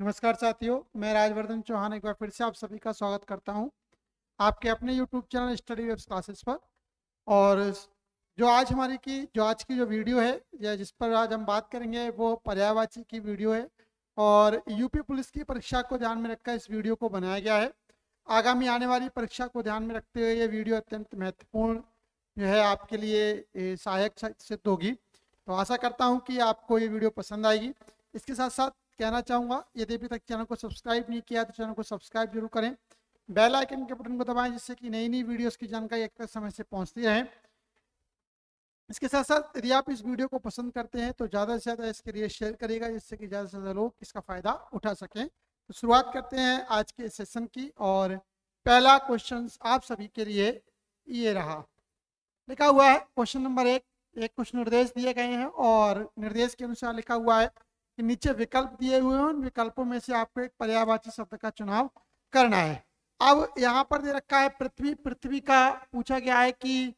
नमस्कार साथियों, मैं राजवर्धन चौहान एक बार फिर से आप सभी का स्वागत करता हूं आपके अपने YouTube channel study webs classes पर। और जो आज की जो वीडियो है या जिस पर आज हम बात करेंगे वो पर्यायवाची की वीडियो है। और यूपी पुलिस की परीक्षा को ध्यान में रखकर इस वीडियो को बनाया गया है। आगामी आने वाली परीक्षा को ध्यान में रखते हुए ये वीडियो अत्यंत महत्वपूर्ण जो है आपके लिए सहायक सिद्ध होगी। तो आशा करता हूँ कि आपको ये वीडियो पसंद आएगी। इसके साथ साथ कहना चाहूँगा, यदि अभी तक चैनल को सब्सक्राइब नहीं किया तो चैनल को सब्सक्राइब जरूर करें, बेल आइकन के बटन को दबाएं जिससे कि नई नई वीडियोस की जानकारी एक समय से पहुंचती रहे। इसके साथ साथ यदि आप इस वीडियो को पसंद करते हैं तो ज़्यादा से ज़्यादा इसके लिए शेयर करिएगा जिससे कि ज़्यादा से ज़्यादा लोग इसका फ़ायदा उठा सकें। तो शुरुआत करते हैं आज के सेशन की। और पहला क्वेश्चन आप सभी के लिए ये रहा, लिखा हुआ है क्वेश्चन नंबर 1। एक कुछ निर्देश दिए गए हैं और निर्देश के अनुसार लिखा हुआ है कि नीचे विकल्प दिए हुए हैं, उन विकल्पों में से आपको एक पर्यायवाची शब्द का चुनाव करना है। अब यहाँ पर दे रखा है पृथ्वी। पृथ्वी का पूछा गया है कि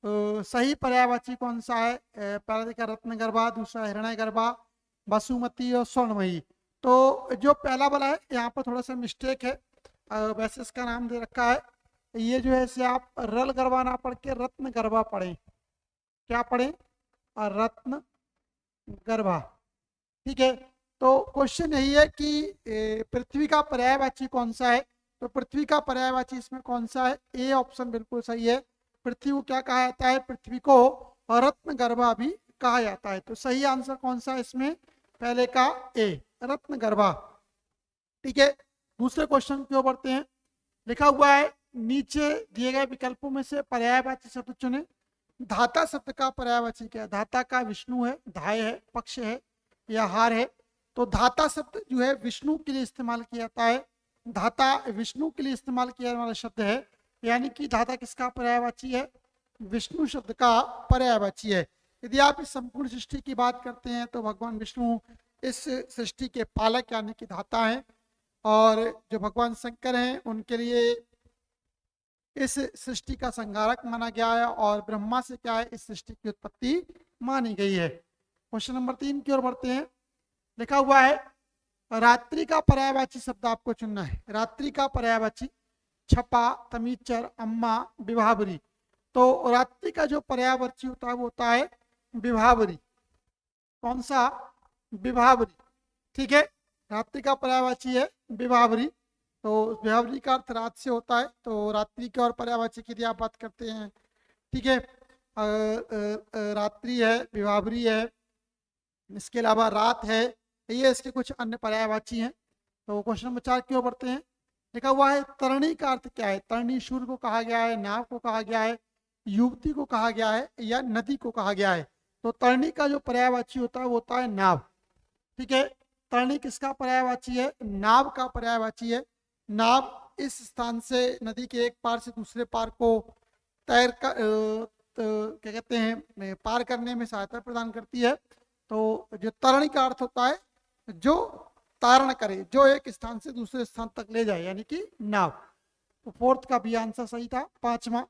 सही पर्यायवाची कौन सा है। पहला देखा रत्नगर्भा, दूसरा हिरण्यगर्भा, वसुमती और स्वर्णमयी। तो जो पहला वाला है यहाँ पर थोड़ा सा मिस्टेक है। वैसे इसका नाम दे रखा है, ये जो है इसे आप रल गरबा ना पढ़ के रत्न गरबा पढ़ें। क्या पढ़ें? रत्न गरबा। ठीक है। तो क्वेश्चन यही है कि पृथ्वी का पर्यायवाची कौन सा है। तो पृथ्वी का पर्यायवाची इसमें कौन सा है? ए ऑप्शन बिल्कुल सही है। पृथ्वी को क्या कहा जाता है? पृथ्वी को रत्न गर्भा भी कहा जाता है। तो सही आंसर कौन सा है इसमें? पहले का ए, रत्न गर्भा। ठीक है। दूसरे क्वेश्चन की ओर बढ़ते हैं। लिखा हुआ है नीचे दिए गए विकल्पों में से पर्यायवाची शब्द चुने। धाता शब्द का पर्यायवाची क्या है? धाता का विष्णु है, धाय है, पक्ष है या हार है। तो धाता शब्द जो है विष्णु के लिए इस्तेमाल किया जाता है। धाता विष्णु के लिए इस्तेमाल किया जाने वाला शब्द है, यानी कि धाता किसका पर्यायवाची है? विष्णु शब्द का पर्यायवाची है। यदि आप इस संपूर्ण सृष्टि की बात करते हैं तो भगवान विष्णु इस सृष्टि के पालक यानी कि धाता है। और जो भगवान शंकर हैं उनके लिए इस सृष्टि का संहारक माना गया है और ब्रह्मा से क्या है? इस सृष्टि की उत्पत्ति मानी गई है। क्वेश्चन नंबर 3 की ओर बढ़ते हैं। लिखा हुआ है रात्रि का पर्यायवाची शब्द आपको चुनना है। रात्रि का पर्यायवाची छपा, तमीचर, अम्मा, विभावरी। तो रात्रि का जो पर्यायवाची होता है वो होता है विभावरी। कौन सा? विभावरी। ठीक है। रात्रि का पर्यायवाची है विभावरी। तो विभावरी का अर्थ रात से होता है। तो रात्रि के और पर्यायवाची की यदि आप बात करते हैं, ठीक है, रात्रि है, विभावरी है, इसके अलावा रात है, ये इसके कुछ अन्य पर्यायवाची हैं। तो क्वेश्चन नंबर 4 की ओर बढ़ते हैं। लिखा हुआ है तरणी का अर्थ क्या है? तरणी सूर्य को कहा गया है, नाव को कहा गया है, युवती को कहा गया है या नदी को कहा गया है। तो तरणी का जो पर्यायवाची होता है वो होता है नाव। ठीक है। तरणी किसका पर्यायवाची है? नाव का पर्यायवाची है। नाव इस स्थान से नदी के एक पार से दूसरे पार को तैर कर क्या कहते हैं, पार करने में सहायता प्रदान करती है। तो जो तरण का अर्थ होता है जो तारण करे, जो एक स्थान से दूसरे स्थान तक ले जाए, यानी कि नाव। तो फोर्थ का भी आंसर सही था। पांचवा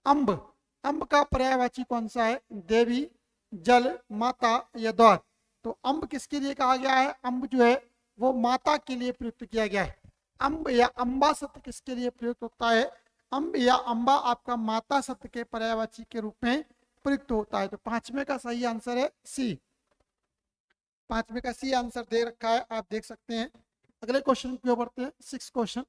अम्ब। अम्ब का पर्यायवाची कौन सा है? देवी, जल, माता या द्वार। तो अम्ब किसके लिए कहा गया है? अम्ब जो है वो माता के लिए प्रयुक्त किया गया है। अम्ब या अम्बा शब्द किसके लिए प्रयुक्त होता है? अम्ब या अम्बा आपका माता शब्द के पर्यायवाची के रूप में प्रयुक्त होता है। तो पांचवे का सही आंसर है सी। पांचवे का सी आंसर दे रखा है, आप देख सकते हैं। अगले क्वेश्चन की ओर बढ़ते हैं। 6 क्वेश्चन।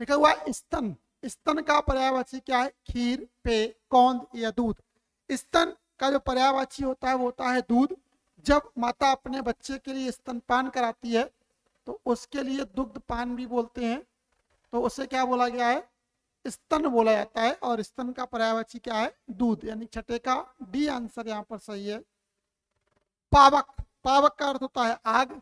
लिखा हुआ है स्तन। स्तन का पर्यायवाची क्या है? खीर, पेय, कौंध या दूध। स्तन का जो पर्यायवाची होता है वो होता है दूध। जब माता अपने बच्चे के लिए स्तनपान कराती है तो उसके लिए दुग्ध पान भी बोलते हैं। तो उसे क्या बोला गया है? स्तन बोला जाता है। और स्तन का पर्यायवाची क्या है? दूध। यानी छठे का डी आंसर यहाँ पर सही है। पावक। पावक का अर्थ होता है आग।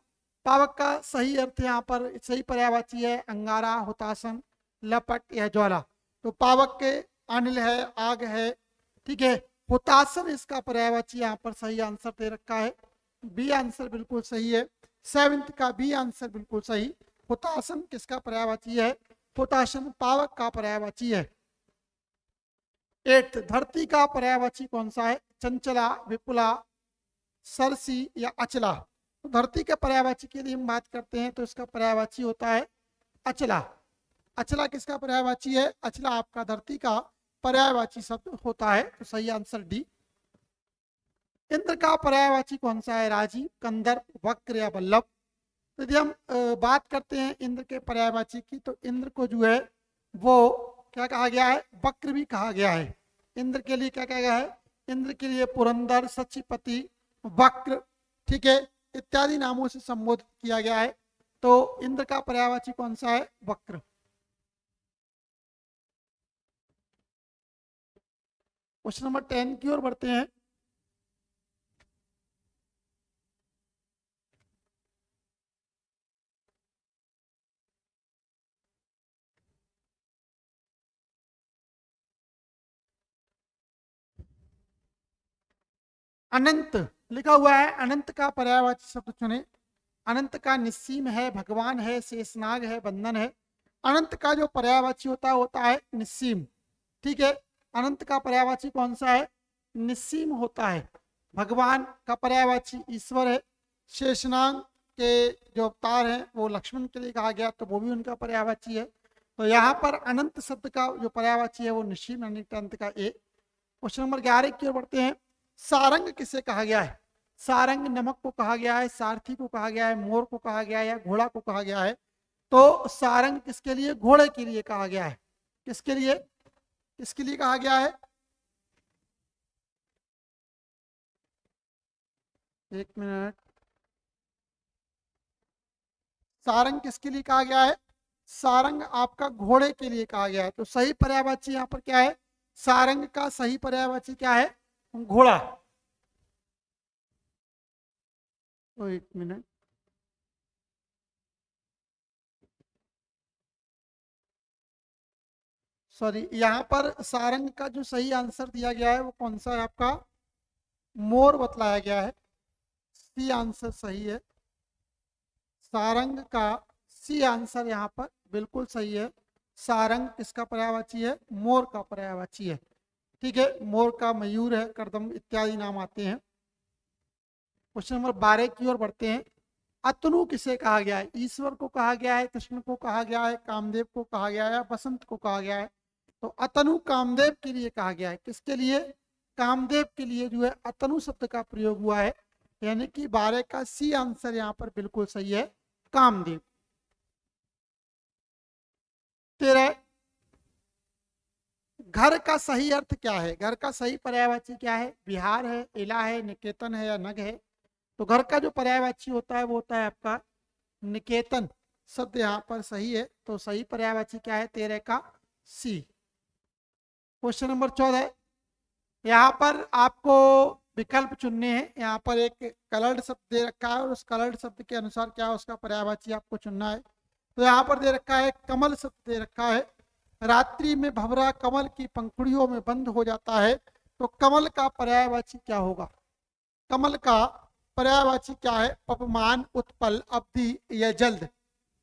पावक का सही अर्थ यहाँ पर सही पर्यायवाची है अंगारा, हुतासन, लपट या ज्वाला। तो पावक के अनिल है, आग है। ठीक है। हुतासन इसका पर्यायवाची यहाँ पर सही आंसर दे रखा है। बी आंसर बिल्कुल सही है। 7th का बी आंसर बिल्कुल सही। हुतासन किसका पर्यायवाची है? हुतासन पावक का पर्यायवाची है। 8th धरती का पर्यायवाची कौन सा है? चंचला, विपुला, सरसी या अचला। तो धरती के पर्यायवाची की यदि हम बात करते हैं तो इसका पर्यायवाची होता है अचला। अचला किसका पर्यायवाची है? अचला आपका धरती का पर्यायवाची शब्द होता है। तो सही आंसर डी। इंद्र का पर्यायवाची कौन सा है? राजीव, कंदर्प, वक्र या वल्लभ। तो यदि हम बात करते हैं इंद्र के पर्यायवाची की, तो इंद्र को जो है वो क्या कहा गया है? वक्र भी कहा गया है। इंद्र के लिए क्या कहा गया है? इंद्र के लिए पुरंदर, सचिपति, वक्र, ठीक है, इत्यादि नामों से संबोधित किया गया है। तो इंद्र का पर्यायवाची कौन सा है? वक्र। क्वेश्चन नंबर 10 की ओर बढ़ते हैं। अनंत लिखा हुआ है, अनंत का पर्यायवाची शब्द चुने। अनंत का निस्सीम है, भगवान है, शेषनाग है, बंधन है। अनंत का जो पर्यायवाची होता है निस्सीम, ठीक है। अनंत का पर्यायवाची कौन सा है? निस्सीम होता है। भगवान का पर्यायवाची ईश्वर है। शेषनाग के जो अवतार हैं वो लक्ष्मण के लिए कहा गया, तो वो भी उनका पर्यायवाची है। तो यहाँ पर अनंत शब्द का जो पर्यायवाची है वो निस्सीम यानी अनंत का ए। क्वेश्चन नंबर 11 की ओर बढ़ते हैं। सारंग किसे कहा गया है? सारंग नमक को कहा गया है, सारथी को कहा गया है, मोर को कहा गया है या घोड़ा को कहा गया है? तो सारंग किसके लिए? घोड़े के लिए कहा गया है। किसके लिए? किसके लिए कहा गया है? एक मिनट। सारंग किसके लिए कहा गया है? सारंग आपका घोड़े के लिए कहा गया है। तो सही पर्यायवाची यहाँ पर क्या है? सारंग का सही पर्यायवाची क्या है? घोड़ा। तो एक मिनट, सॉरी, यहाँ पर सारंग का जो सही आंसर दिया गया है वो कौन सा है? आपका मोर बतलाया गया है। सी आंसर सही है। सारंग का सी आंसर यहाँ पर बिल्कुल सही है। सारंग किसका पर्यायवाची है? मोर का पर्यायवाची है, ठीक है। मोर का मयूर है, करदम इत्यादि नाम आते हैं। क्वेश्चन नंबर 12 की ओर बढ़ते हैं। अतनु किसे कहा गया है? ईश्वर को कहा गया है, कृष्ण को कहा गया है, कामदेव को कहा गया है या बसंत को कहा गया है? तो अतनु कामदेव के लिए कहा गया है। किसके लिए? कामदेव के लिए जो है अतनु शब्द का प्रयोग हुआ है, यानी कि 12 का सी आंसर यहाँ पर बिल्कुल सही है, कामदेव। 13, घर का सही अर्थ क्या है? घर का सही पर्यायवाची क्या है? विहार है, इला है, निकेतन है या नग है? तो घर का जो पर्यायवाची होता है वो होता है आपका निकेतन शब्द यहाँ पर सही है। तो सही पर्यायवाची क्या है? 13 का सी। क्वेश्चन नंबर 14, यहाँ पर आपको विकल्प चुनने हैं। यहाँ पर एक कलर्ड शब्द दे रखा है और उस कलर्ड शब्द के अनुसार क्या है उसका पर्यायवाची आपको चुनना है। तो यहाँ पर दे रखा है कमल शब्द दे रखा है। रात्रि में भंवरा कमल की पंखुड़ियों में बंद हो जाता है। तो कमल का पर्यायवाची क्या होगा? कमल का पर्यायवाची क्या है? पवमान, उत्पल, अवधि या जल्द।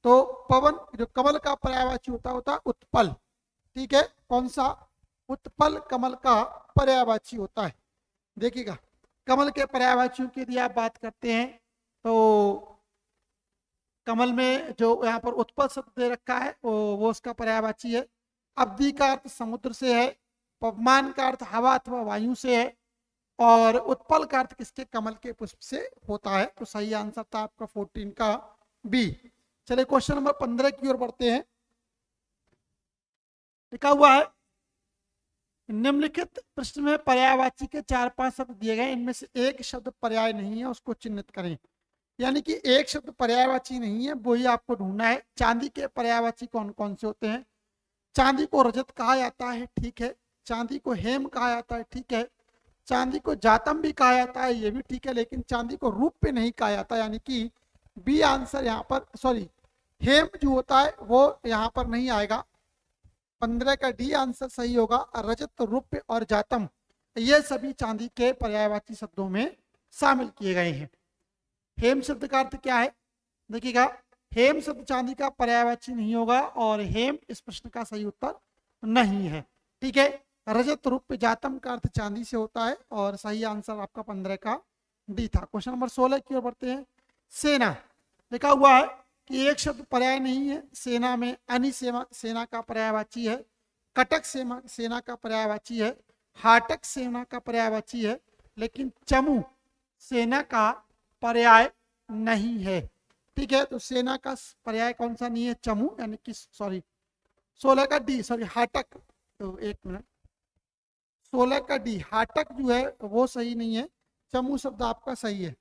तो पवन जो कमल का पर्यायवाची होता है उत्पल, ठीक है। कौन सा? उत्पल कमल का पर्यायवाची होता है। देखिएगा, कमल के पर्यायवाचियों की यदि आप बात करते हैं तो कमल में जो यहाँ पर उत्पल शब्द दे रखा है वो उसका पर्यायवाची है। अवधि का अर्थ समुद्र से है, पवमान का अर्थ हवा अथवा वायु से है, और उत्पल का अर्थ किसके? कमल के पुष्प से होता है। तो सही आंसर था आपका 14 का बी। चलिए क्वेश्चन नंबर 15 की ओर बढ़ते हैं। लिखा हुआ है निम्नलिखित प्रश्न में पर्यायवाची के 4-5 शब्द दिए गए, इनमें से एक शब्द पर्याय नहीं है, उसको चिन्हित करें। यानी कि एक शब्द पर्यायवाची नहीं है, वही आपको ढूंढना है। चांदी के पर्यायवाची कौन कौन से होते हैं? चांदी को रजत कहा जाता है, ठीक है। चांदी को हेम कहा जाता है, ठीक है। चांदी को जातम भी कहा जाता है, ये भी ठीक है। लेकिन चांदी को रूप पे नहीं कहा जाता, यानी कि बी आंसर यहाँ पर, सॉरी, हेम जो होता है वो यहाँ पर नहीं आएगा। 15 का डी आंसर सही होगा। रजत, रूप और जातम ये सभी चांदी के पर्यायवाची शब्दों में शामिल किए गए हैं। हेम शब्द का अर्थ क्या है? देखिएगा, हेम शब्द चांदी का पर्यायवाची नहीं होगा और हेम इस प्रश्न का सही उत्तर नहीं है, ठीक है। रजत, रूप, जातम का अर्थ चांदी से होता है और सही आंसर आपका 15 का डी था। क्वेश्चन नंबर 16 की ओर बढ़ते हैं। सेना लिखा हुआ है कि एक शब्द पर्याय नहीं है। सेना में अनि सेना का पर्यायवाची है, कटक सेना का पर्यायवाची है, हाटक सेना का पर्यायवाची है, लेकिन चमू सेना का पर्याय नहीं है। ठीक है, तो सेना का पर्याय कौन सा नहीं है? चमू, यानी कि सॉरी 16 का डी, सॉरी हाटक, तो एक मिनट, 16 का डी हाटक जो है वो सही नहीं है, चमू शब्द आपका सही है।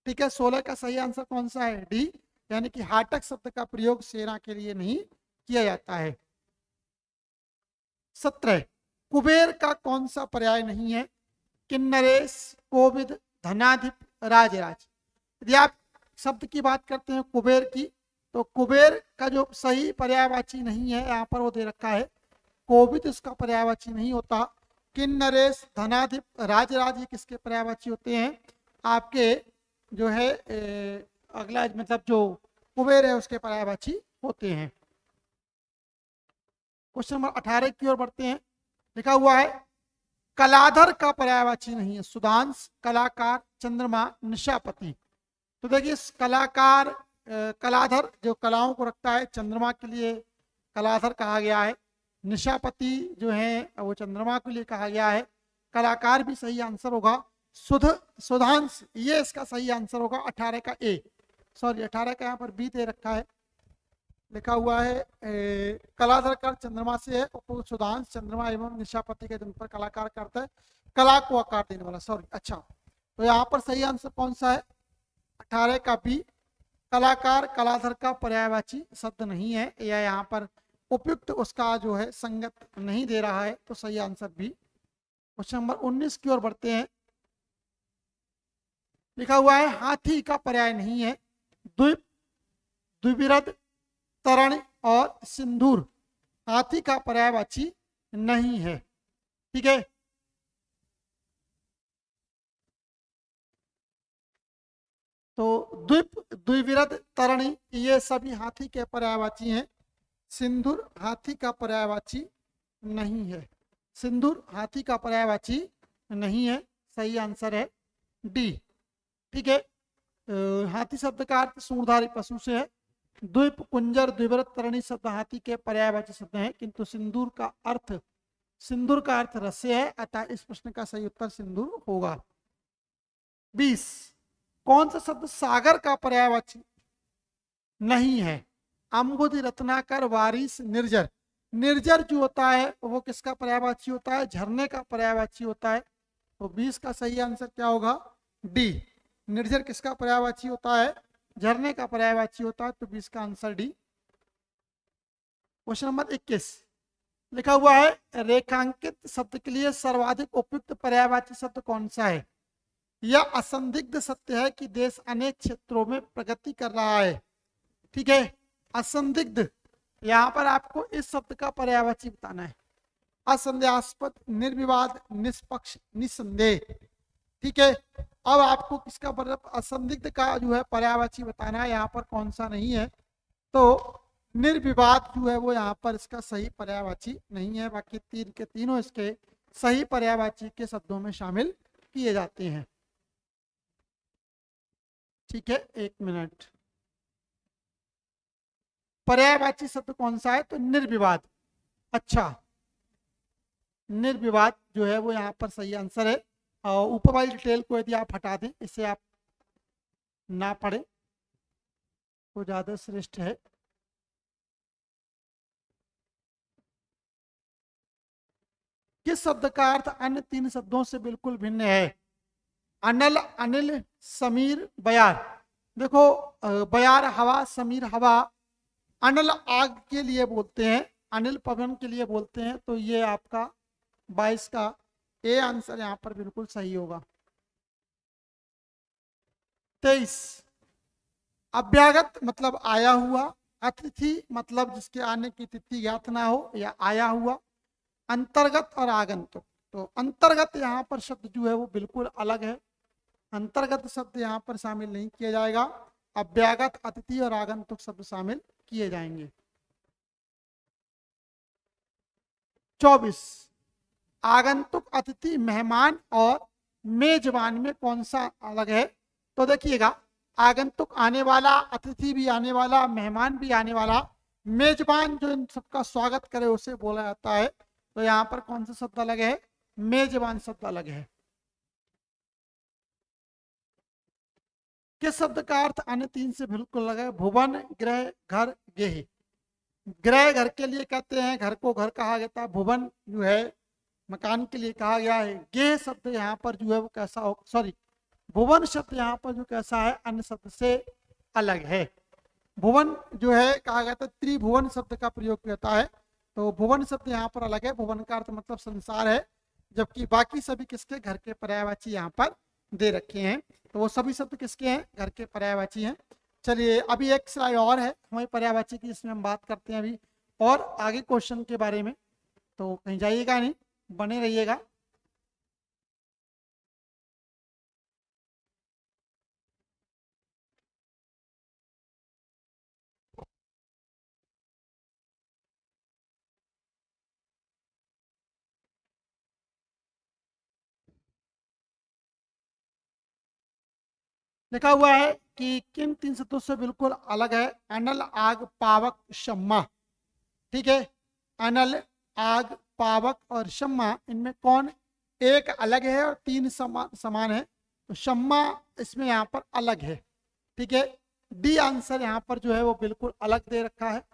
ठीक है, 16 का सही आंसर कौन सा है? डी, यानी कि हाटक शब्द का प्रयोग सेना के लिए नहीं किया जाता है। 17 कुबेर का कौन सा पर्याय नहीं है? किन्नरेश, कोविद, धनाधिप, राजराज। यदि आप शब्द की बात करते हैं कुबेर की, तो कुबेर का जो सही पर्यायवाची नहीं है यहाँ पर वो दे रखा है, कोविद इसका पर्यायवाची नहीं होता। किन्नरेश, धनाधिप, राजराज ये किसके पर्यायवाची होते हैं? आपके जो है अगला मतलब जो कुबेर है उसके पर्यायवाची होते हैं। क्वेश्चन नंबर 18 की ओर बढ़ते हैं। लिखा हुआ है कलाधर का पर्यायवाची नहीं है। सुधांश, कलाकार, चंद्रमा, निशापति। तो देखिए कलाकार, कलाधर जो कलाओं को रखता है, चंद्रमा के लिए कलाधर कहा गया है। निशापति जो है वो चंद्रमा के लिए कहा गया है। कलाकार भी सही आंसर होगा। सुधांश ये इसका सही आंसर होगा। 18 का ए, सॉरी 18 का यहाँ पर बी दे रखा है। लिखा हुआ है कलाधर कर चंद्रमा से है, सुधांश चंद्रमा एवं निशापति के दिन पर कलाकार करता है, कला को आकार देने वाला। सॉरी, अच्छा, तो यहाँ पर सही आंसर कौन सा है? 18 का बी, कलाकार कलाधर का पर्यायवाची शब्द नहीं है, या यहाँ पर उपयुक्त उसका जो है संगत नहीं दे रहा है, तो सही आंसर बी। क्वेश्चन नंबर 19 की ओर बढ़ते हैं। लिखा हुआ है हाथी का पर्याय नहीं है। द्वीप, द्विविरद, तरण और सिंदूर हाथी का पर्यायवाची नहीं है। ठीक है, तो द्वीप, द्विविरद, तरणि ये सभी हाथी के पर्यायवाची हैं। सिंदूर हाथी का पर्यायवाची नहीं है। सिंदूर हाथी का पर्यायवाची नहीं है, सही आंसर है डी। ठीक है, हाथी शब्द का अर्थ सूंडधारी पशु से है। द्वीप, कुंजर, द्विव्रत, तरणि शब्द हाथी के पर्यायवाची शब्द हैं, किंतु सिंदूर का अर्थ रस्य है, अतः इस प्रश्न का सही उत्तर सिंदूर होगा। 20 कौन सा शब्द सागर का पर्यायवाची नहीं है? अम्बुद, रत्नाकर, वारिस, निर्जर। निर्जर जो होता है वो किसका पर्यायवाची होता है? झरने का पर्यायवाची होता है। तो 20 का सही आंसर क्या होगा? डी। निर्जर किसका पर्यायवाची होता है? झरने का पर्यायवाची होता है, तो 20 का आंसर डी। क्वेश्चन नंबर 21 लिखा हुआ है रेखांकित शब्द के लिए सर्वाधिक उपयुक्त पर्यायवाची शब्द कौन सा है? यह असंदिग्ध सत्य है कि देश अनेक क्षेत्रों में प्रगति कर रहा है। ठीक है, असंदिग्ध, यहाँ पर आपको इस शब्द का पर्यायवाची बताना है। असंदेहास्पद, निर्विवाद, निष्पक्ष, निसंदेह। ठीक है, अब आपको किसका मतलब असंदिग्ध का जो है पर्यायवाची बताना है। यहाँ पर कौन सा नहीं है, तो निर्विवाद जो है वो यहाँ पर इसका सही पर्यायवाची नहीं है। बाकी तीन के तीनों इसके सही पर्यायवाची के शब्दों में शामिल किए जाते हैं। ठीक है, एक मिनट, पर्यायवाची शब्द कौन सा है? तो निर्विवाद। अच्छा, निर्विवाद जो है वो यहाँ पर सही आंसर है। और ऊपर वाली डिटेल को यदि आप हटा दें, इसे आप ना पढ़े तो ज्यादा श्रेष्ठ है। किस शब्द का अर्थ अन्य तीन शब्दों से बिल्कुल भिन्न है? अनल, अनिल, समीर, बयार। देखो बयार हवा, समीर हवा, अनल आग के लिए बोलते हैं, अनिल पवन के लिए बोलते हैं। तो ये आपका 22 का ए आंसर यहाँ पर बिल्कुल सही होगा। 23 अभ्यागत मतलब आया हुआ, अतिथि मतलब जिसके आने की तिथि ज्ञात ना हो या आया हुआ, अंतर्गत और आगंतुक। तो अंतर्गत यहाँ पर शब्द जो है वो बिल्कुल अलग है, अंतर्गत शब्द यहाँ पर शामिल नहीं किया जाएगा। अभ्यागत, अतिथि और आगंतुक शब्द शामिल किए जाएंगे। 24 आगंतुक, अतिथि, मेहमान और मेजबान में कौन सा अलग है? तो देखिएगा आगंतुक आने वाला, अतिथि भी आने वाला, मेहमान भी आने वाला, मेजबान जो इन सबका स्वागत करे उसे बोला जाता है। तो यहाँ पर कौन सा शब्द अलग है? मेजबान शब्द अलग है। किस शब्द का अर्थ अन्य तीन से बिल्कुल अलग है? भुवन, गृह, घर, गेह। गृह घर के लिए कहते हैं, घर को घर कहा जाता है। भुवन जो है मकान के लिए कहा गया है। गेह शब्द यहाँ पर जो है वो कैसा हो, सॉरी, भुवन शब्द यहाँ पर जो कैसा है, अन्य शब्द से अलग है। भुवन जो है कहा गया था, त्रिभुवन शब्द का प्रयोग किया जाता है। तो भुवन शब्द यहाँ पर अलग है। भुवन का अर्थ मतलब संसार है, जबकि बाकी सभी किसके? घर के पर्यायवाची यहाँ पर दे रखे हैं। तो वो सभी शब्द किसके हैं? घर के पर्यायवाची हैं। चलिए अभी एक स्लाइड और है हमारी पर्यायवाची की, इसमें हम बात करते हैं अभी और आगे क्वेश्चन के बारे में। तो कहीं जाइएगा नहीं, बने रहिएगा। लिखा हुआ है कि किन तीन शब्दों से बिल्कुल अलग है? अनल, आग, पावक, शम्मा। ठीक है, अनल, आग, पावक और शम्मा, इनमें कौन एक अलग है और तीन समान है? तो शम्मा इसमें यहाँ पर अलग है। ठीक है, डी आंसर यहाँ पर जो है वो बिल्कुल अलग दे रखा है।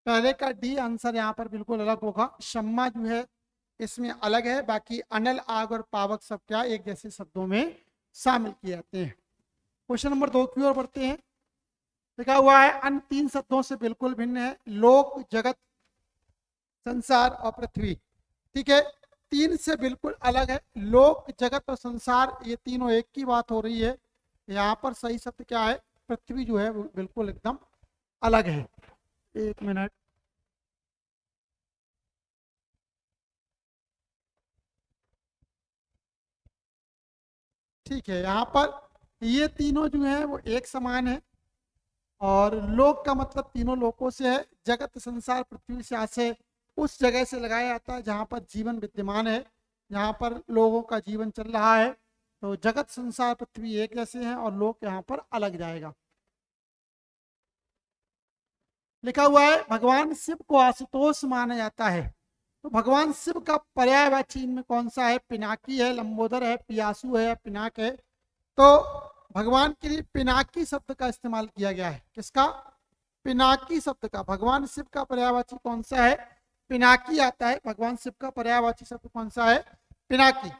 पहले का डी आंसर यहाँ पर बिल्कुल अलग होगा। शम्मा जो है इसमें अलग है, बाकी अनल, आग और पावक सब क्या एक जैसे शब्दों में शामिल किए जाते हैं। क्वेश्चन नंबर 2 की ओर बढ़ते हैं। लिखा हुआ है अन्य तीन शब्दों से बिल्कुल भिन्न है। लोक, जगत, संसार और पृथ्वी। ठीक है, तीन से बिल्कुल अलग है। लोक, जगत और संसार ये तीनों एक की बात हो रही है। यहाँ पर सही शब्द क्या है? पृथ्वी जो है वो बिल्कुल एकदम अलग है। एक मिनट। ठीक है, यहाँ पर ये तीनों जो है वो एक समान है। और लोक का मतलब तीनों लोकों से है। जगत, संसार, पृथ्वी से आशय उस जगह से लगाया जाता है जहाँ पर जीवन विद्यमान है, जहाँ पर लोगों का जीवन चल रहा है। तो जगत, संसार, पृथ्वी एक जैसे हैं और लोक यहाँ पर अलग जाएगा। लिखा हुआ है भगवान शिव को आशुतोष माना जाता है। तो भगवान शिव का पर्यायवाची इनमें कौन सा है? पिनाकी है, लंबोदर है, पियासु है, पिनाक है। तो भगवान के लिए पिनाकी शब्द का इस्तेमाल किया गया है। किसका? पिनाकी शब्द का। भगवान शिव का पर्यायवाची कौन सा है? पिनाकी आता है। भगवान शिव का पर्यायवाची शब्द कौन सा है? पिनाकी।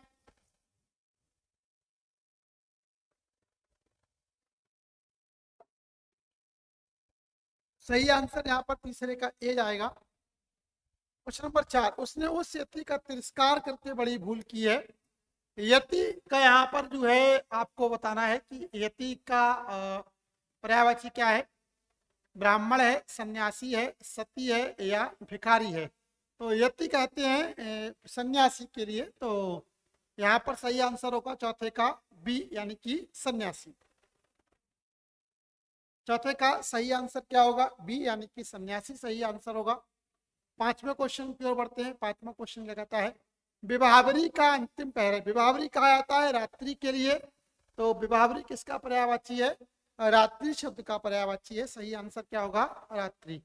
सही आंसर यहाँ पर तीसरे का ए जाएगा। क्वेश्चन नंबर 4, उसने उस यति का तिरस्कार करके बड़ी भूल की है। यति का यहाँ पर जो है आपको बताना है कि यति का पर्यायवाची क्या है? ब्राह्मण है, सन्यासी है, सती है या भिखारी है। तो यति कहते हैं सन्यासी के लिए। तो यहाँ पर सही आंसर होगा चौथे का बी, यानी कि सन्यासी। चौथे का सही आंसर क्या होगा? बी, यानी कि सन्यासी सही आंसर होगा। पांचवें क्वेश्चन की ओर बढ़ते हैं। पांचवा क्वेश्चन क्या कहता है? विभावरी का अंतिम पैर है। विभावरी कहा जाता है रात्रि के लिए। तो विभावरी किसका पर्यायवाची है? रात्रि शब्द का पर्यायवाची है। सही आंसर क्या होगा? रात्रि।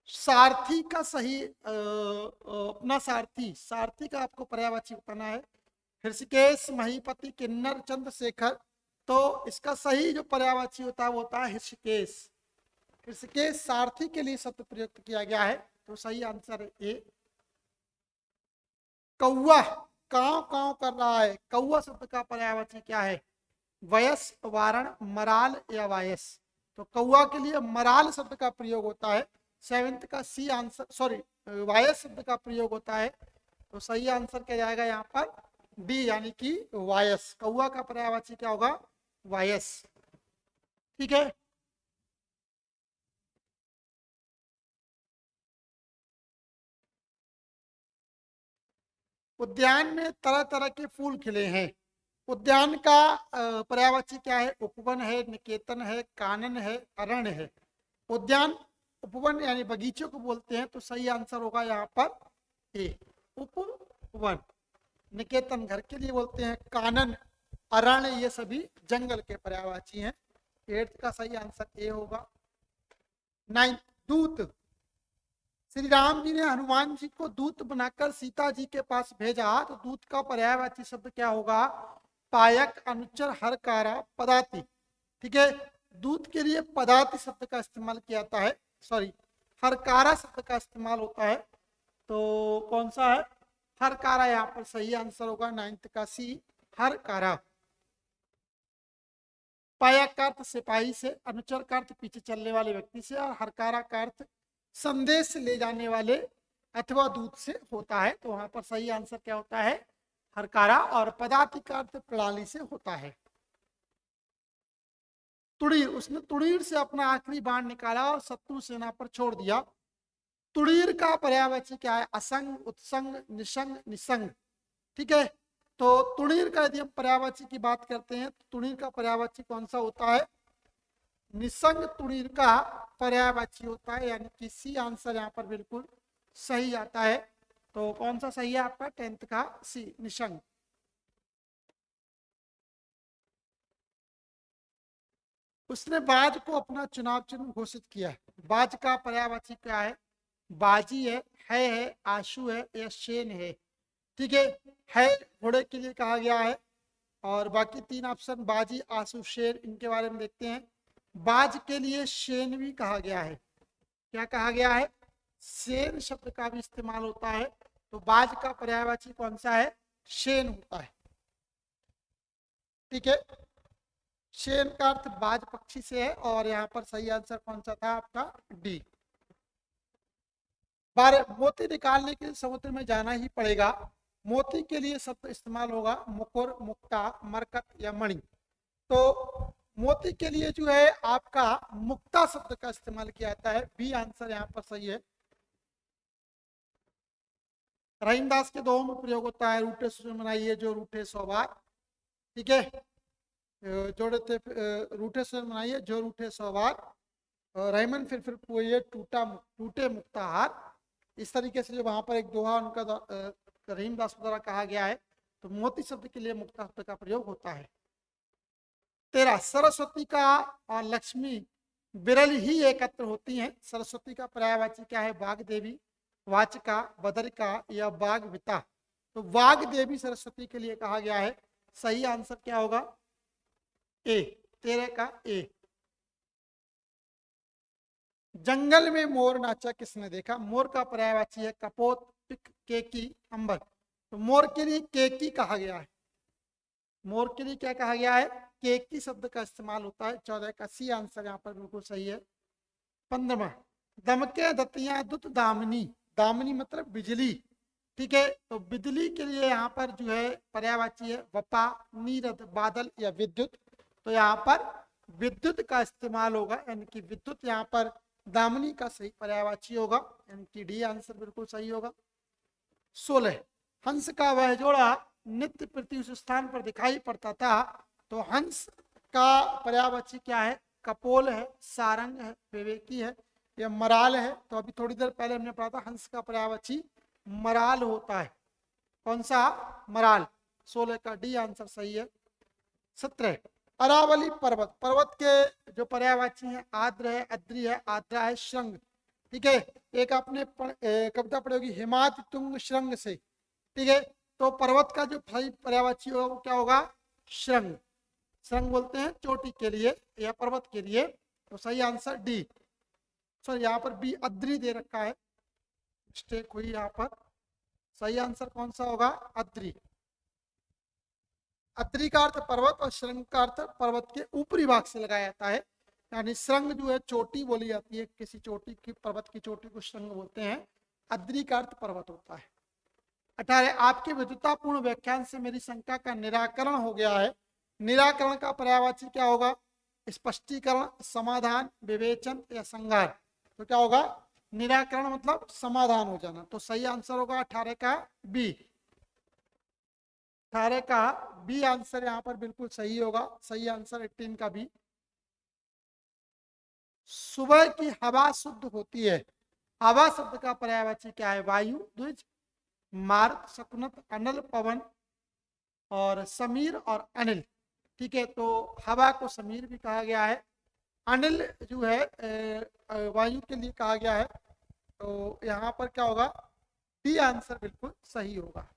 सारथी का सही अपना सारथी, सारथी का आपको पर्यायवाची बताना है। ऋषिकेश, महीपति, किन्नर, चंद्रशेखर। तो इसका सही जो पर्यायवाची होता है वो होता है ऋषिकेश। ऋषिकेश सारथी के लिए शब्द प्रयुक्त किया गया है। तो सही आंसर है ए। कौवा काव काव कर रहा है। कौवा शब्द का पर्यायवाची क्या है? वयस, वारण, मराल या वायस। तो कौआ के लिए मराल शब्द का प्रयोग होता है। सेवेंथ का सी आंसर, सॉरी वायस शब्द का प्रयोग होता है। तो सही आंसर क्या जाएगा यहाँ पर डी, यानी कि वायस। कौआ का पर्यायवाची क्या होगा, वायस। ठीक है। उद्यान में तरह तरह के फूल खिले हैं। उद्यान का पर्यायवाची क्या है, उपवन है, निकेतन है, कानन है, अरण्य है। उद्यान उपवन यानी बगीचे को बोलते हैं, तो सही आंसर होगा यहाँ पर ए, उपवन। निकेतन घर के लिए बोलते हैं, कानन अरण्य ये सभी जंगल के पर्यायवाची हैं। 8th का सही आंसर ए होगा। 9th दूत। श्री राम जी ने हनुमान जी को दूत बनाकर सीता जी के पास भेजा, तो दूत का पर्यायवाची शब्द क्या होगा, पायक, अनुचर, हरकारा, पदाति। ठीक है, दूत के लिए पदाति शब्द का इस्तेमाल किया जाता है, सॉरी हरकारा शब्द का इस्तेमाल होता है। तो कौन सा है, हरकारा यहाँ पर सही आंसर होगा। 9th का सी, हरकारा। पायक का अर्थ सिपाही से, अनुचर का अर्थ पीछे चलने वाले व्यक्ति से, और हरकारा का अर्थ संदेश ले जाने वाले अथवा दूत से होता है। तो वहां पर सही आंसर क्या होता है, हरकारा। और पदाति का अर्थ प्रणाली से होता है। तुड़ीर, उसने तुड़ीर से अपना आखिरी बाण निकाला और शत्रु सेना पर छोड़ दिया। तुड़ीर का पर्यायवाची क्या है, असंग, उत्संग, निसंग, निसंग। ठीक है, तो तुड़ीर का यदि हम पर्यायवाची की बात करते हैं, तो तुड़ीर का पर्यायवाची कौन सा होता है, निसंग तुड़ीर का पर्यायवाची होता है, यानी कि सी आंसर यहाँ पर बिल्कुल सही आता है। तो कौन सा सही है आपका, 10th का सी, निसंग। उसने बाज को अपना चुनाव चिन्ह घोषित किया है। बाज का पर्यायवाची क्या है, बाजी है, आशु है, या शेन है। ठीक है घोड़े के लिए कहा गया है। और बाकी 3 ऑप्शन बाजी, आशु, शेर, इनके बारे में देखते हैं। बाज के लिए शेन भी कहा गया है। क्या कहा गया है, शेन शब्द का भी इस्तेमाल होता है। तो बाज का पर्यायवाची कौन सा है, शेन होता है। ठीक है, शेन का अर्थ बाज पक्षी से है। और यहाँ पर सही आंसर कौन सा था आपका, डी। 12 मोती निकालने के लिए समुद्र में जाना ही पड़ेगा। मोती के लिए शब्द इस्तेमाल होगा मुकुर, मुक्ता, मरकत या मणि। तो मोती के लिए जो है आपका मुक्ता शब्द का इस्तेमाल किया जाता है। बी आंसर यहाँ पर सही है। रहीमदास के दोहों में प्रयोग होता है, रूठे सुर मनाइए जो रूठे सौ बार। ठीक है, जोड़े थे रूठे सुर मनाइए जो रूठे सौ बार, रहीमन फिर पोइए टूटे मुक्ता हार। इस तरीके से जो वहां पर एक दोहा उनका रहीमदास द्वारा कहा गया है। तो मोती शब्द के लिए मुक्ता शब्द का प्रयोग होता है। 13 सरस्वती का और लक्ष्मी विरल ही एकत्र होती हैं। सरस्वती का पर्यायवाची क्या है, बाग देवी, वाचिका, बदरिका या बाग विता। तो बाग देवी सरस्वती के लिए कहा गया है। सही आंसर क्या होगा, ए, 13 का ए। जंगल में मोर नाचा किसने देखा। मोर का पर्यायवाची है कपोत, पिक, केकी, अंबर। तो मोर के लिए केकी कहा गया है। मोर के लिए क्या कहा गया है, केकी शब्द का इस्तेमाल होता है। 14 का सी आंसर यहाँ पर बिल्कुल सही है। 15 दमके दतियां दुत दामिनी। दामिनी मतलब बिजली। ठीक है, तो बिजली के लिए यहाँ पर जो है पर्यायवाची है वपा, नीरद, बादल या विद्युत। तो यहाँ पर विद्युत का इस्तेमाल होगा, यानी कि विद्युत यहाँ पर दामिनी का सही पर्यायवाची होगा, यानी कि डी आंसर बिल्कुल सही होगा। 16 हंस का वह जोड़ा नित्य पृथ्वी उस स्थान पर दिखाई पड़ता था। तो हंस का पर्यायवाची क्या है, कपोल है, सारंग है, विवेकी है या मराल है। तो अभी थोड़ी देर पहले हमने पढ़ा था हंस का पर्यायवाची मराल होता है। कौन सा, मराल। 16 का डी आंसर सही है। 17 अरावली पर्वत। पर्वत के जो पर्यायवाची है आद्र है, अद्रि है, आद्रा है, श्रृंग। ठीक है, एक आपने कविता पढ़ी होगी हिमात तुंग श्रृंग से। ठीक है, तो पर्वत का जो सही पर्यायवाची होगा वो क्या होगा, श्रृंग। श्रृंग बोलते हैं चोटी के लिए या पर्वत के लिए। तो सही आंसर डी, सर यहाँ पर बी अद्रि दे रखा है, मिस्टेक हुई यहाँ पर। सही आंसर कौन सा होगा, अद्रि। अद्रि का अर्थ पर्वत और श्रृंग का अर्थ पर्वत के ऊपरी भाग से लगाया जाता है। यानी श्रृंग जो है चोटी बोली जाती है, किसी चोटी की, पर्वत की चोटी को श्रृंग बोलते हैं। अद्री का अर्थ पर्वत होता है। 18 आपके विद्वतापूर्ण व्याख्यान से मेरी शंका का निराकरण हो गया है। निराकरण का पर्यायवाची क्या होगा? स्पष्टीकरण, समाधान, विवेचन या संगार। तो क्या होगा? निराकरण मतलब समाधान हो जाना। तो सही आंसर होगा 18 का बी। 18 का बी आंसर यहाँ पर बिल्कुल सही होगा। सही आंसर 18 का बी। सुबह की हवा शुद्ध होती है। हवा शब्द का पर्यायवाची क्या है? वायु, द्विज, मार्ग, शकुनत, अनल, पवन और समीर और अनिल। ठीक है, तो हवा को समीर भी कहा गया है। अनिल जो है वायु के लिए कहा गया है। तो यहाँ पर क्या होगा? डी आंसर बिल्कुल सही होगा।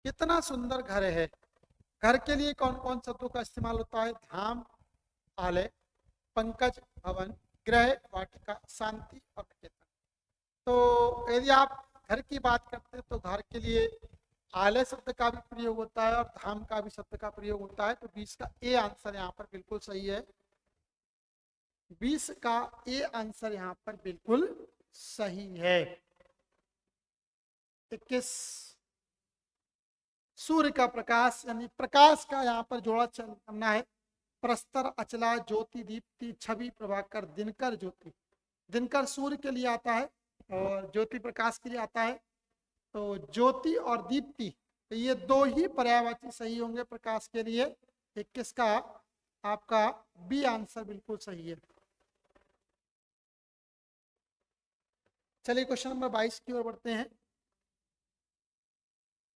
कितना सुंदर घर है। घर के लिए कौन कौन शब्दों का इस्तेमाल होता है? धाम, आलय, पंकज, भवन, ग्रह, वाटिका, शांति और निकेतन। तो यदि आप घर की बात करते हैं तो घर के लिए आलय शब्द का भी प्रयोग होता है और धाम का भी शब्द का प्रयोग होता है। तो 20 का ए आंसर यहाँ पर बिल्कुल सही है। 20 का ए आंसर यहाँ पर बिल्कुल सही है। 21 सूर्य का प्रकाश, यानी प्रकाश का यहाँ पर जोड़ा करना है। प्रस्तर, अचला, ज्योति, दीप्ति, छवि, प्रभाकर, दिनकर, ज्योति। दिनकर सूर्य के लिए आता है और ज्योति प्रकाश के लिए आता है। तो ज्योति और दीप्ति, तो ये दो ही पर्यायवाची सही होंगे प्रकाश के लिए। 21 का आपका बी आंसर बिल्कुल सही है। चलिए क्वेश्चन नंबर 22 की ओर बढ़ते हैं।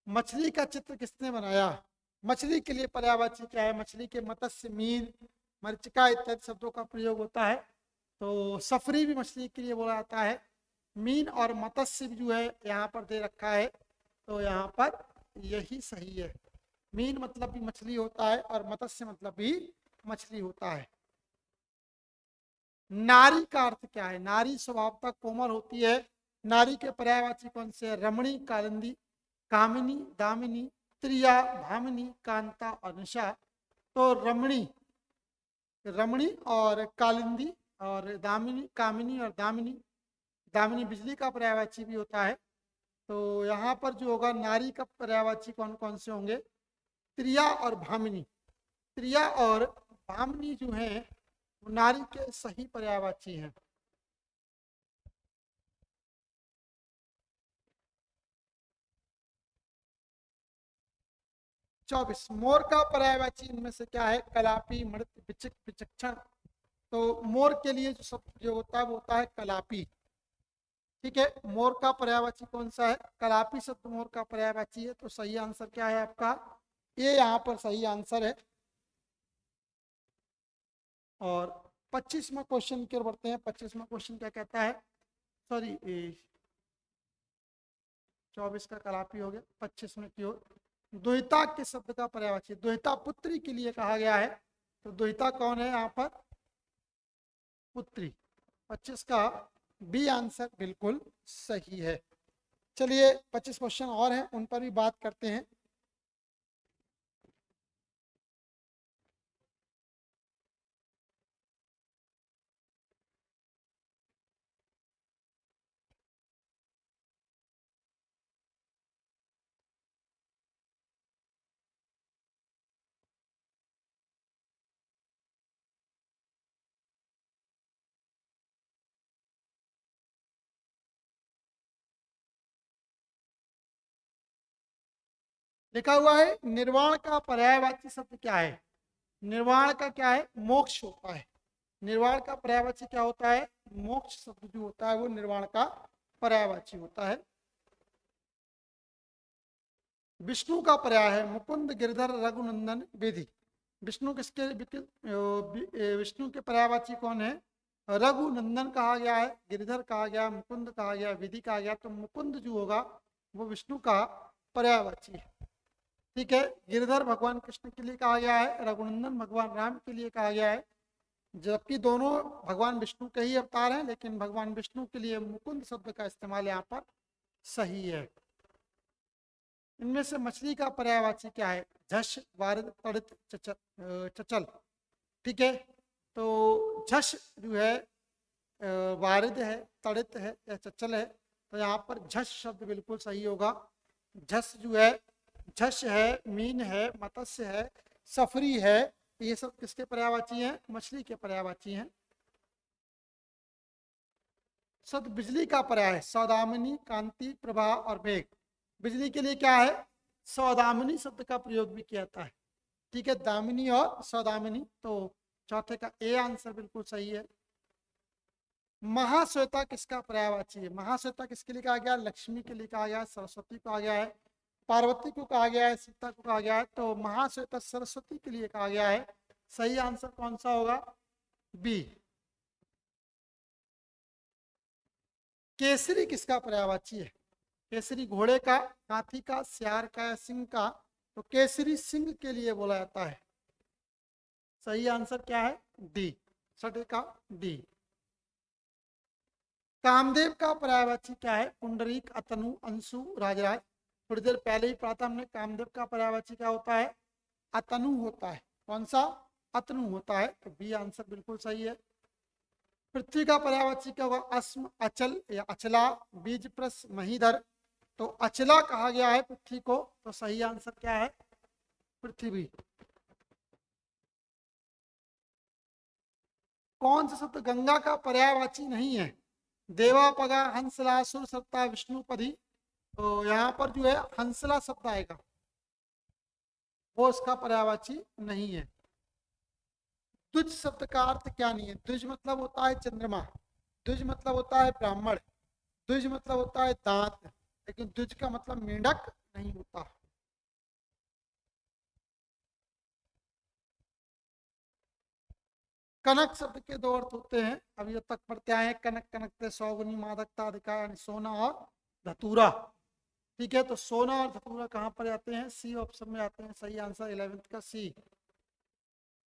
मछली का चित्र किसने बनाया? मछली के लिए पर्यायवाची क्या है? मछली के मत्स्य, मीन, मरीचिका इत्यादि शब्दों का प्रयोग होता है। तो सफरी भी मछली के लिए बोला जाता है। मीन और मत्स्य जो है यहाँ पर दे रखा है, तो यहाँ पर यही सही है। मीन मतलब भी मछली होता है और मत्स्य मतलब भी मछली होता है। नारी का अर्थ क्या है? नारी स्वभावतः कोमल होती है। नारी के पर्यायवाची कौन से? रमणी, कालिंदी, कामिनी, दामिनी, त्रिया, भामिनी, कांता और निशा। तो रमणी, रमणी और कालिंदी और दामिनी, कामिनी और दामिनी। दामिनी बिजली का पर्यायवाची भी होता है। तो यहाँ पर जो होगा नारी का पर्यायवाची कौन कौन से होंगे? त्रिया और भामिनी। त्रिया और भामिनी जो है वो नारी के सही पर्यायवाची हैं। चौबीस मोर का पर्यायवाची इनमें से क्या है? कलापी, मृत, विचिक, विचक्षण। तो मोर के लिए जो शब्द जो होता है वो होता है कलापी। ठीक है, मोर का पर्यायवाची कौन सा है? कलापी शब्द मोर का पर्यायवाची है। तो सही आंसर क्या है आपका? ये यहाँ पर सही आंसर है। और 25वां क्वेश्चन की ओर बढ़ते हैं। 25वां क्वेश्चन क्या कहता है? सॉरी, 24 का कलापी हो गया। 25वें की ओर द्वैता के शब्द का पर्यायवाची, द्वैता पुत्री के लिए कहा गया है। तो द्वैता कौन है यहाँ पर? पुत्री। 25 का बी आंसर बिल्कुल सही है। चलिए 25 क्वेश्चन और हैं, उन पर भी बात करते हैं। लिखा हुआ है निर्वाण का पर्यायवाची शब्द क्या है? निर्वाण का क्या है? मोक्ष होता है। निर्वाण का पर्यायवाची क्या होता है? मोक्ष शब्द जो होता है वो निर्वाण का पर्यायवाची होता है। विष्णु का पर्याय है मुकुंद, गिरधर, रघुनंदन, विधि। विष्णु किसके विष्णु के पर्यायवाची कौन है? रघुनंदन कहा गया है, गिरधर कहा गया, मुकुंद कहा गया, विधि कहा गया। तो मुकुंद जो होगा वो विष्णु का पर्यायवाची है। ठीक है, गिरधर भगवान कृष्ण के लिए कहा गया है, रघुनंदन भगवान राम के लिए कहा गया है। जबकि दोनों भगवान विष्णु के ही अवतार हैं, लेकिन भगवान विष्णु के लिए मुकुंद शब्द का इस्तेमाल यहाँ पर सही है। इनमें से मछली का पर्यायवाची क्या है? झष, वारिद, तड़ित, चचल। ठीक है, तो झष जो है वारिद है, तड़ित है या चचल है, तो यहाँ पर झष शब्द बिल्कुल सही होगा। झष जो है, झष है, मीन है, मत्स्य है, सफरी है, ये सब किसके पर्यायवाची हैं? मछली के पर्यायवाची हैं। शब्द बिजली का पर्याय है सौदामिनी, कांति, प्रभा और वेग। बिजली के लिए क्या है? सौदामिनी शब्द का प्रयोग भी किया जाता है। ठीक है, दामिनी और सौदामिनी, तो चौथे का ए आंसर बिल्कुल सही है। महाश्वेता किसका पर्यायवाची है? महाश्वेता किसके लिए कहा गया? लक्ष्मी के लिए कहा गया है, सरस्वती को कहा गया है, पार्वती को कहा गया है, सीता को कहा गया है, तो महाश्वेता सरस्वती के लिए कहा गया है। सही आंसर कौन सा होगा? बी। केसरी किसका पर्यायवाची है? केसरी घोड़े का, हाथी का, सियार का या सिंह का? तो केसरी सिंह के लिए बोला जाता है। सही आंसर क्या है? डी, छठे का डी। कामदेव का पर्यायवाची क्या है? पुंडरीक, अतनु, अंशु, राजराज। थोड़ी देर पहले ही पढ़ा था हमने, कामदेव का पर्यायवाची क्या होता है? अतनु होता है। कौन सा? अतनु होता है, तो बी आंसर बिल्कुल सही है। पृथ्वी का पर्यायवाची क्या होगा? अस्म, अचल या अचला, बीज प्रस, महीधर। तो अचला कहा गया है पृथ्वी को, तो सही आंसर क्या है? पृथ्वी। कौन सा शब्द गंगा का पर्यायवाची नहीं है? देवापगा, हंसला, सुर सत्ता, विष्णुपदी। तो यहाँ पर जो है हंसला शब्द आएगा, वो इसका पर्यायवाची नहीं है। द्विज शब्द का अर्थ क्या नहीं है? द्विज मतलब होता है चंद्रमा, द्विज मतलब होता है ब्राह्मण, द्विज मतलब होता है दांत, लेकिन द्विज का मतलब मेंढक नहीं होता। कनक शब्द के दो अर्थ होते हैं, अभी तक पढ़ते आए हैं। कनक, कनकते, सौगुनी, मादकता, अधिकार, यानी सोना और धतूरा। ठीक है, तो सोना और धतूरा कहाँ पर आते हैं? सी ऑप्शन में आते हैं। सही आंसर 11th का सी।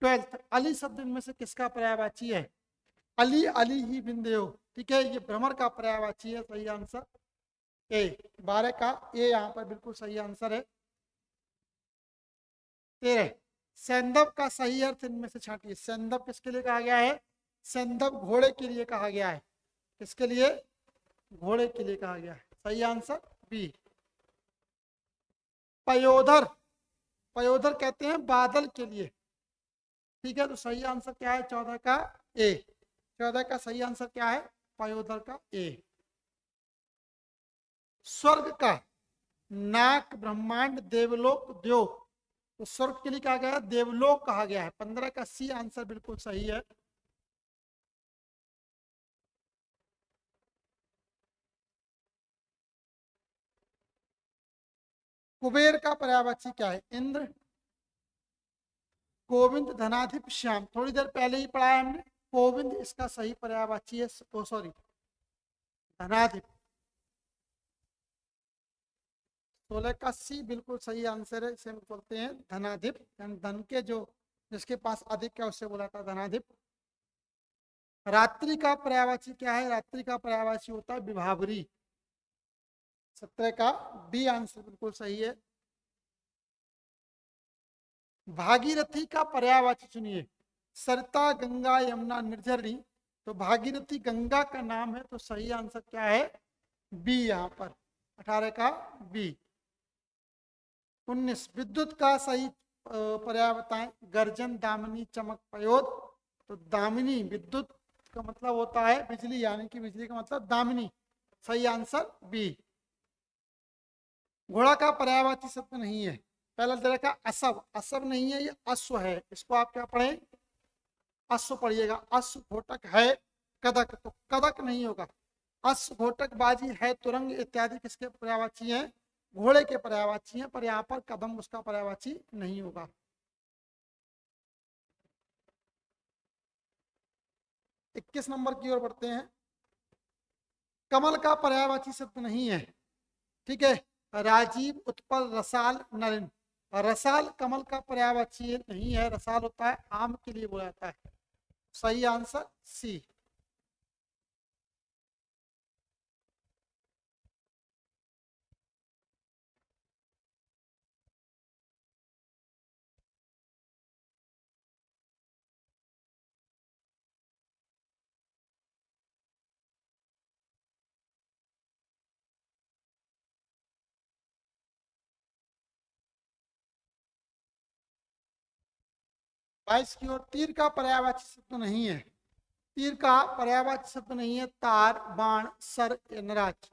12th, अली शब्द इनमें से किसका पर्यायवाची है? अली, अली ही बिंदेओ। ठीक है, ये भ्रमर का पर्यायवाची है। सही आंसर ए, 12 का ए यहाँ पर बिल्कुल सही आंसर है। 13, सैंदव का सही अर्थ इनमें से छांटिए। सैंदव किसके लिए कहा गया है? सैंदव घोड़े के लिए कहा गया है। किसके लिए? घोड़े के लिए कहा गया है। सही आंसर बी। पयोधर, पयोधर कहते हैं बादल के लिए। ठीक है, तो सही आंसर क्या है? 14 का ए। 14 का सही आंसर क्या है? पयोधर का ए। स्वर्ग का, नाक, ब्रह्मांड, देवलोक, द्यो। तो स्वर्ग के लिए कहा गया है? देवलोक कहा गया है। 15 का सी आंसर बिल्कुल सही है। कुबेर का पर्यायवाची क्या है? इंद्र, गोविंद, धनाधिप, श्याम। थोड़ी देर पहले ही पढ़ा है हमने, गोविंद इसका सही पर्यायवाची है। सॉरी, धनाधिप। 16 का सी बिल्कुल सही आंसर है। इसे हम बोलते हैं धनाधिप, यानी धन के जो जिसके पास अधिक है उसे बोला था धनाधिप। रात्रि का पर्यायवाची क्या है? रात्रि का पर्यायवाची होता है विभावरी। 17 का बी आंसर बिल्कुल सही है। भागीरथी का पर्यायवाची चुनिए। सरिता, गंगा, यमुना, निर्झरणी। तो भागीरथी गंगा का नाम है, तो सही आंसर क्या है? बी यहाँ पर, 18 का बी। 19, विद्युत का सही पर्याय बताएं। गर्जन, दामिनी, चमक, पयोद। तो दामिनी, विद्युत का मतलब होता है बिजली, यानी कि बिजली का मतलब दामिनी। सही आंसर बी। घोड़ा का पर्यायवाची शब्द नहीं है। पहला तरह का असव, असव नहीं है, ये अश्व है। इसको आप क्या पढ़ें? अश्व पढ़िएगा। अश्व घोटक है, कदक, तो कदक नहीं होगा। अश्व, घोटक, बाजी, है, तुरंग इत्यादि किसके पर्यायवाची हैं? घोड़े के पर्यायवाची हैं, पर यहाँ पर कदम उसका पर्यायवाची नहीं होगा। 21 नंबर की ओर बढ़ते हैं। कमल का पर्यायवाची शब्द नहीं है। ठीक है, राजीव, उत्पल, रसाल, नलिन। रसाल कमल का पर्यायवाची नहीं है। रसाल होता है आम के लिए बोला जाता है। सही आंसर सी। 22 की ओर तीर का पर्यायवाची शब्द नहीं है। तीर का पर्यायवाची शब्द नहीं है तार, बाण, सर या नराज।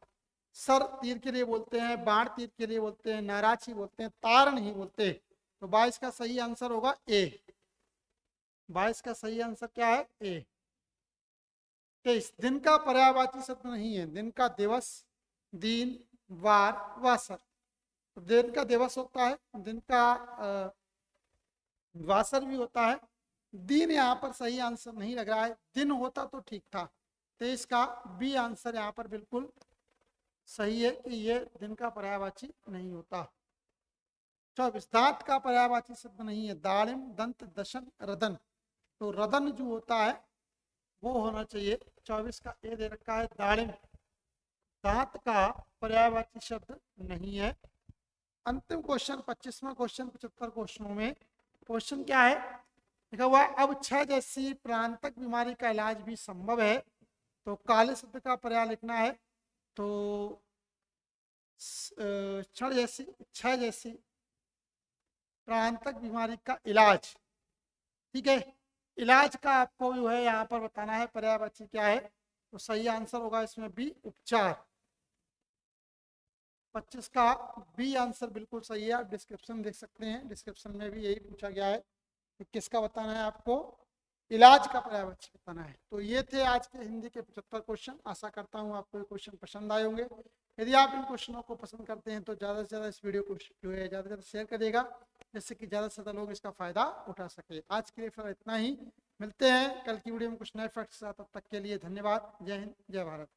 सर तीर के लिए बोलते हैं, बाण तीर के लिए बोलते हैं, नाराज ही बोलते हैं, तार नहीं बोलते। तो 22 का सही आंसर होगा ए। 22 का सही आंसर क्या है? ए। 23 दिन का पर्यायवाची शब्द नहीं है। दिन का दिवस, दिन, वार, वासर। तो दिन का दिवस होता है, दिन का वासर भी होता है। दिन यहाँ पर सही आंसर नहीं लग रहा है, दिन होता तो ठीक था। 23 का बी आंसर यहाँ पर बिल्कुल सही है कि ये दिन का पर्यायवाची नहीं होता। 24 दांत का पर्यायवाची शब्द नहीं है। दाड़िम, दंत, दशन, रदन। तो रदन जो होता है वो होना चाहिए। 24 का ए दे रखा है दाड़िम। दांत का पर्यायवाची शब्द नहीं है। अंतिम क्वेश्चन 25वां क्वेश्चन 75 क्वेश्चनों में क्वेश्चन क्या है लिखा हुआ है, अब क्षय जैसी प्रांतक बीमारी का इलाज भी संभव है। तो काले शब्द का पर्याय लिखना है। तो क्षय जैसी प्रांतक बीमारी का इलाज, ठीक है, इलाज का आपको जो है यहाँ पर बताना है पर्यायवाची क्या है। तो सही आंसर होगा इसमें बी, उपचार। 25 का बी आंसर बिल्कुल सही है। आप डिस्क्रिप्शन देख सकते हैं, डिस्क्रिप्शन में भी यही पूछा गया है कि किसका बताना है आपको, इलाज का पर्यायवाची बताना है। तो ये थे आज के हिंदी के 75 क्वेश्चन। आशा करता हूँ आपको ये क्वेश्चन पसंद आए होंगे। यदि आप इन क्वेश्चनों को पसंद करते हैं तो ज़्यादा से ज़्यादा इस वीडियो को जो है ज़्यादा से ज़्यादा शेयर करिएगा, जिससे कि ज़्यादा से ज़्यादा लोग इसका फ़ायदा उठा सके। आज के लिए फिर इतना ही, मिलते हैं कल की वीडियो में कुछ नए फैक्ट्स के साथ। तब तक के लिए धन्यवाद। जय हिंद, जय भारत।